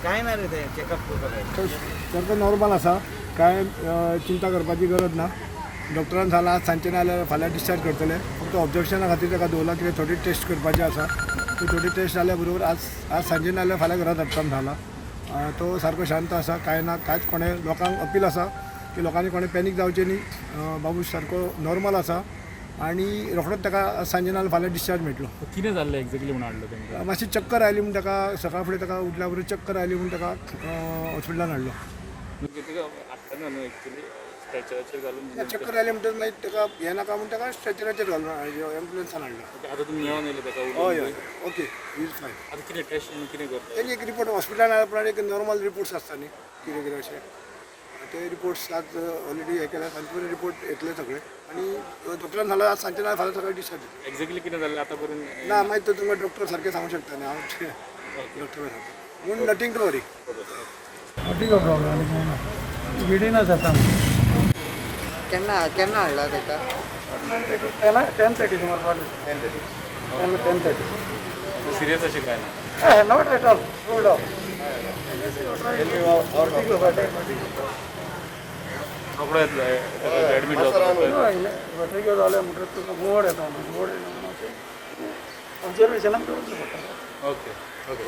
काय ना रे ते चेकअप करायचं. सारखं नॉर्मल आसा, काय चिंता करपाची गरज ना. डॉक्टरान सांगला आज सांजचे नाल्यार फाल्यां डिस्चार्ज करतले. फक्त ऑब्जर्वेशना खातीर ताका दवरला, कितें थोडी टेस्ट करपाची आसा. ती थोडी टेस्ट जाल्या बरोबर आज सांजे नाल्यार फाल्यां घरा धाडटा सांगला. तो सारको शांत आसा, काय ना, कांयच कोणें लोकांक अपील आसा की लोकांनी कोणें पॅनीक जावचें न्ही. बाबूश सारको नॉर्मल आसा आनी रोखडोच ताका सानचे नाल्यार फाल्यां डिस्चार्ज मेळटलो. कितें जाल्लें एक्झॅक्टली म्हूण हाडलो तेंकां? मातशी चक्कर आयली म्हूण ताका सकाळ फुडें ताका उठल्या बरोबर चक्कर आयली म्हूण ताका हॉस्पिटलान हाडलो. हाडटाना न्हू एक्चुली स्ट्रेचराचेर घालून. चक्कर आयली म्हणटच मागीर ताका हें नाका म्हूण ताका स्ट्रेचराचेर घालून एम्बुलन्सान हाडलो. आतां तुमी मेळोन येयले ताका? हय हय, ओके, ही इज फायन. आतां कितें टेस्ट कितें करता? तेणी एक रिपोर्ट हॉस्पिटलान आयल्या उपरांत एक नॉर्मल रिपोर्ट्स आसता न्ही, कितें कितें अशें. ते रिपोर्ट्स आज ऑलरेडी हे केल्या, सांजचे परेन रिपोर्ट येतले सगळे. आनी डॉक्टरान सांगलें आज सांजचे नाल्यार फाल्यां सकाळीं डिस्चार्ज. एक्झॅक्टली कितें जाल्लें आतां पर्यंत? ना मागीर तो तुमकां डॉक्टर सारकें सांगूंक शकता न्ही, हांव डॉक्टर सांगता पूण नथींग टू वरी. ठीक आहे प्रॉब्लेम विडीनच आसा. केन्ना केन्ना हाडला ताका? त्याला 10:30 सुमार पावले. 10:30. सिरियस अशें काय ना? नॉट एट ऑल गुड ऑफ रोखडो येतलो एडमीट जावपाक? ठीक जालें म्हणटच तुका मोड येता. मोड येना ऑब्जर्वेशनाक दवरचें पडटा. Okay okay.